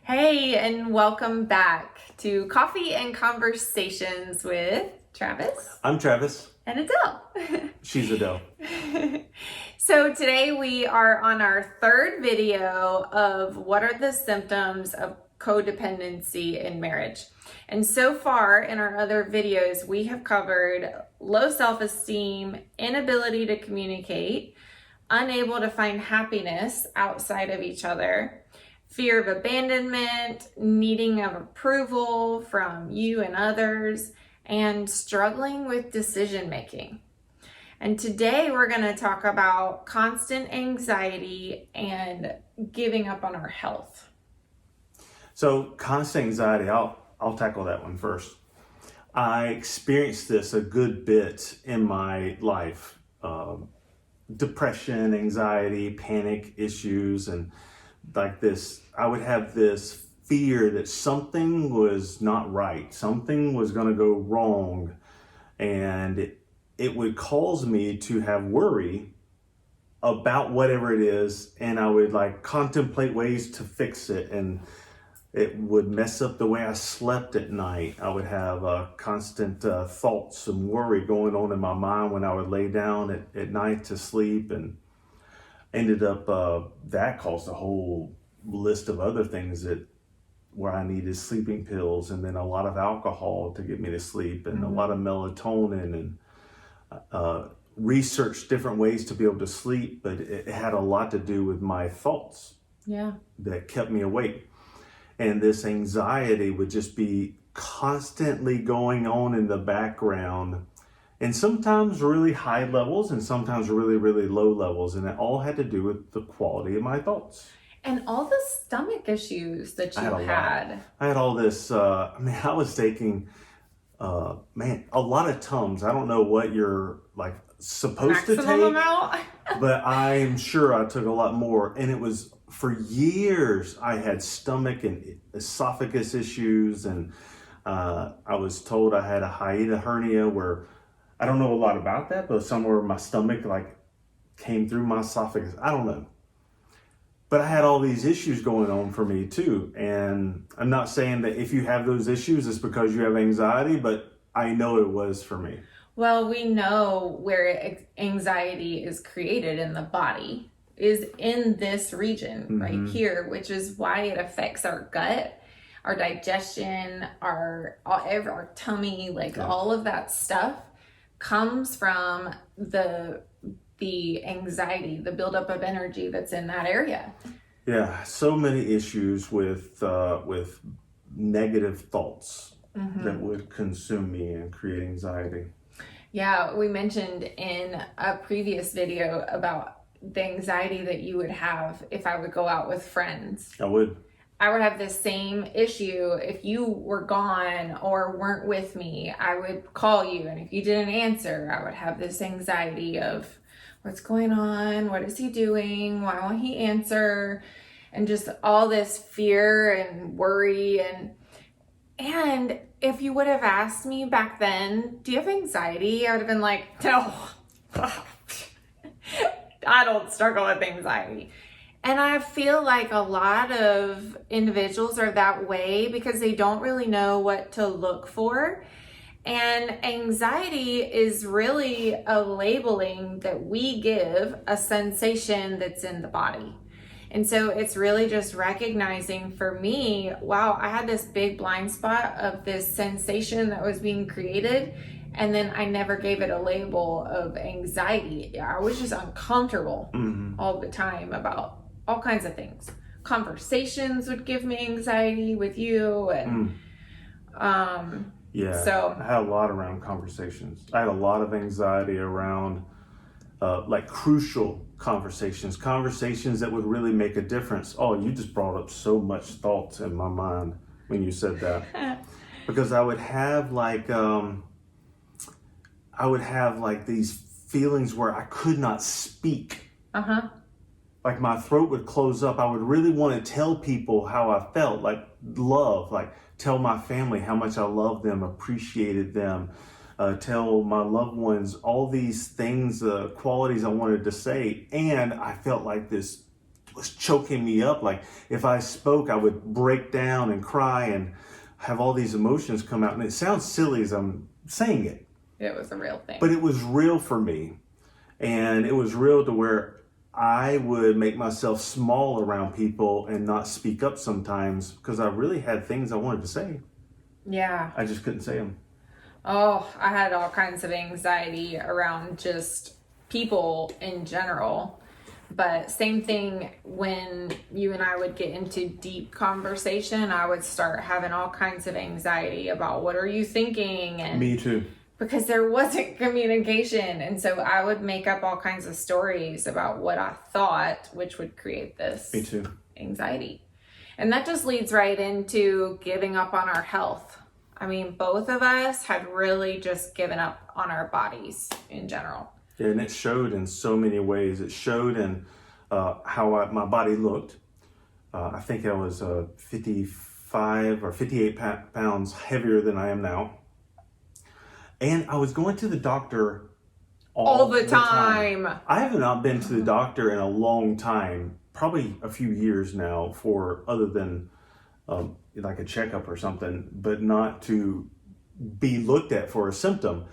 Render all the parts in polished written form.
Hey, and welcome back to Coffee and Conversations with Travis I'm Travis. and Adele. She's Adele. So today we are on our third video of what are the symptoms of codependency in marriage. And so far in our other videos, we have covered low self-esteem, inability to communicate, unable to find happiness outside of each other, fear of abandonment, needing of approval from you and others, and struggling with decision making. And today we're going to talk about constant anxiety and giving up on our health. So constant anxiety, I'll tackle that one first. I experienced this a good bit in my life. Depression, anxiety, panic issues, and like this, I would have this fear that something was not right, something was going to go wrong, and it would cause me to have worry about whatever it is, and I would like contemplate ways to fix it, and it would mess up the way I slept at night. I would have constant thoughts and worry going on in my mind when I would lay down at night to sleep, and ended up that caused a whole list of other things where I needed sleeping pills, and then a lot of alcohol to get me to sleep, and a lot of melatonin, and researched different ways to be able to sleep, but it had a lot to do with my thoughts that kept me awake. And this anxiety would just be constantly going on in the background, and sometimes really high levels and sometimes really, really low levels. And it all had to do with the quality of my thoughts. And all the stomach issues that you had. I had all this, I was taking, a lot of Tums. I don't know what you're like supposed to take. Amount? But I'm sure I took a lot more. And it was, for years, I had stomach and esophagus issues. And I was told I had a hiatus hernia, where I don't know a lot about that, but somewhere my stomach like came through my esophagus. I don't know. But I had all these issues going on for me too. And I'm not saying that if you have those issues, it's because you have anxiety, but I know it was for me. Well, we know where anxiety is created in the body is in this region right here, which is why it affects our gut, our digestion, our tummy, all of that stuff comes from the anxiety, the buildup of energy that's in that area. Yeah, so many issues with negative thoughts that would consume me and create anxiety. Yeah, we mentioned in a previous video about the anxiety that you would have if I would go out with friends. I would have the same issue if you were gone or weren't with me. I would call you, and if you didn't answer, I would have this anxiety of what's going on? What is he doing? Why won't he answer? And just all this fear and worry. And if you would have asked me back then, do you have anxiety? I would have been like, no, I don't struggle with anxiety. And I feel like a lot of individuals are that way because they don't really know what to look for. And anxiety is really a labeling that we give a sensation that's in the body. And so it's really just recognizing for me, wow, I had this big blind spot of this sensation that was being created. And then I never gave it a label of anxiety. I was just uncomfortable all the time about all kinds of things. Conversations would give me anxiety with you, and yeah, so I had a lot around conversations. I had a lot of anxiety around crucial conversations that would really make a difference. Oh, you just brought up so much thoughts in my mind when you said that. Because I would have these feelings where I could not speak. Like my throat would close up. I would really want to tell people how I felt, like love, like tell my family how much I loved them, appreciated them, tell my loved ones all these things, qualities I wanted to say. And I felt like this was choking me up. Like if I spoke, I would break down and cry and have all these emotions come out. And it sounds silly as I'm saying it. It was a real thing. But it was real for me. And it was real to where I would make myself small around people and not speak up sometimes because I really had things I wanted to say. Yeah. I just couldn't say them. Oh, I had all kinds of anxiety around just people in general. But same thing when you and I would get into deep conversation, I would start having all kinds of anxiety about what are you thinking? And Me too. because there wasn't communication. And so I would make up all kinds of stories about what I thought, which would create this Me too. anxiety. And that just leads right into giving up on our health. I mean, both of us had really just given up on our bodies in general. Yeah, and it showed in so many ways. It showed in how my body looked. I think I was 55 or 58 pounds heavier than I am now. And I was going to the doctor all the time. I have not been to the doctor in a long time, probably a few years now, for other than like a checkup or something, but not to be looked at for a symptom.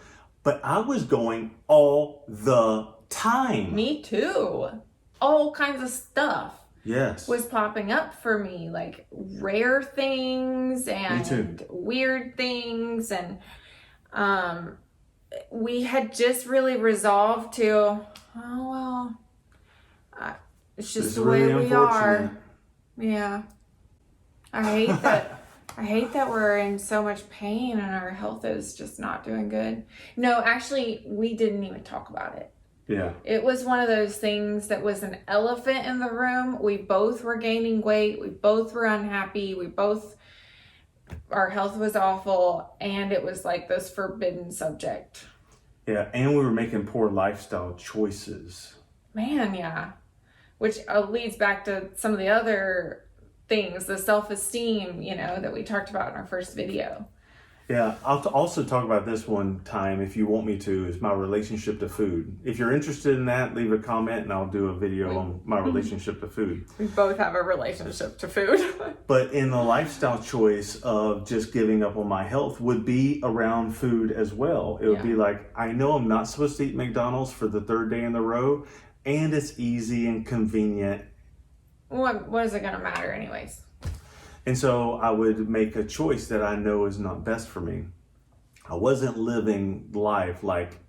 But I was going all the time. Me too. All kinds of stuff. Yes. Was popping up for me, like rare things and weird things. And we had just really resolved to, oh, well, it's just the way we are. Yeah. I hate that we're in so much pain and our health is just not doing good. No, actually, we didn't even talk about it. Yeah. It was one of those things that was an elephant in the room. We both were gaining weight. We both were unhappy. Our health was awful. And it was like this forbidden subject. Yeah. And we were making poor lifestyle choices. Man, yeah. Which leads back to some of the other things, the self-esteem, that we talked about in our first video. Yeah, I'll also talk about this one time if you want me to, is my relationship to food. If you're interested in that, leave a comment and I'll do a video on my relationship to food. We both have a relationship to food. But in the lifestyle choice of just giving up on my health would be around food as well. It would be like, I know I'm not supposed to eat McDonald's for the third day in a row, and it's easy and convenient. What is it going to matter anyways? And so I would make a choice that I know is not best for me. I wasn't living life like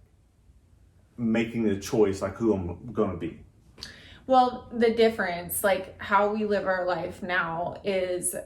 making a choice like who I'm going to be. Well, the difference, like how we live our life now, is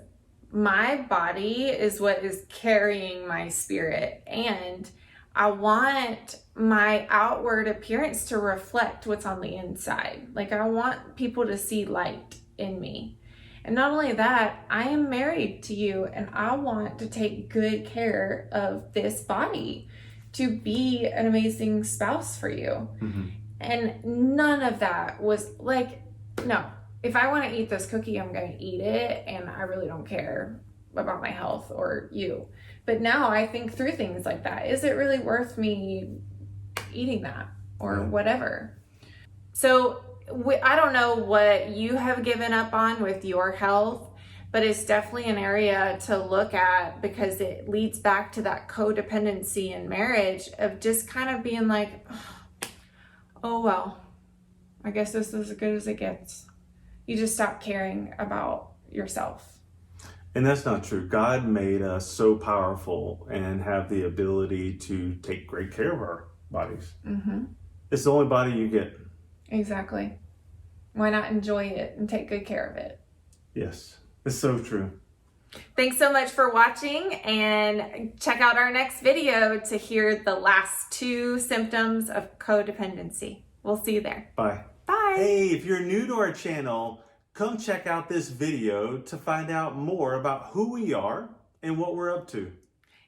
my body is what is carrying my spirit. And I want my outward appearance to reflect what's on the inside. Like I want people to see light in me. And not only that, I am married to you and I want to take good care of this body to be an amazing spouse for you. Mm-hmm. And none of that was like, no, if I want to eat this cookie, I'm going to eat it. And I really don't care about my health or you. But now I think through things like that. Is it really worth me eating that or whatever? So I don't know what you have given up on with your health, but it's definitely an area to look at because it leads back to that codependency in marriage of just kind of being like, oh, well, I guess this is as good as it gets. You just stop caring about yourself. And that's not true. God made us so powerful and have the ability to take great care of our bodies. Mm-hmm. It's the only body you get. Exactly. Why not enjoy it and take good care of it? Yes, it's so true. Thanks so much for watching, and check out our next video to hear the last 2 symptoms of codependency. We'll see you there. Bye. Bye. Hey, if you're new to our channel, come check out this video to find out more about who we are and what we're up to.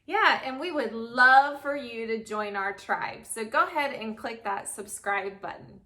Yeah, and we would love for you to join our tribe. So go ahead and click that subscribe button.